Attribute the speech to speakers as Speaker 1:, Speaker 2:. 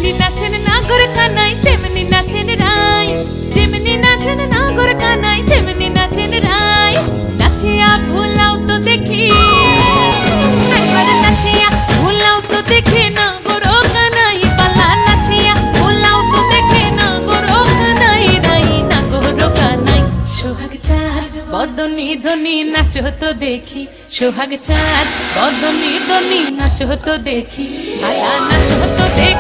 Speaker 1: যেমনি নাচেন নাগর কানাই তেমনি নাচেন রাই, যেমনি নাচেন নাগর কানাই তেমনি নাচেন রাই। নাচিয়া ভুলাও তো দেখি, একবার নাচিয়া ভুলাও তো দেখি নাগর কানাই পালা, নাচিয়া ভুলাও তো দেখি নাগর কানাই রাই, নাগর কানাই। সোহাগ চাঁদ বদনি ধনি নাচো তো দেখি, সোহাগ চাঁদ বদনি ধনি নাচো তো দেখি, পালা নাচো তো দেখি।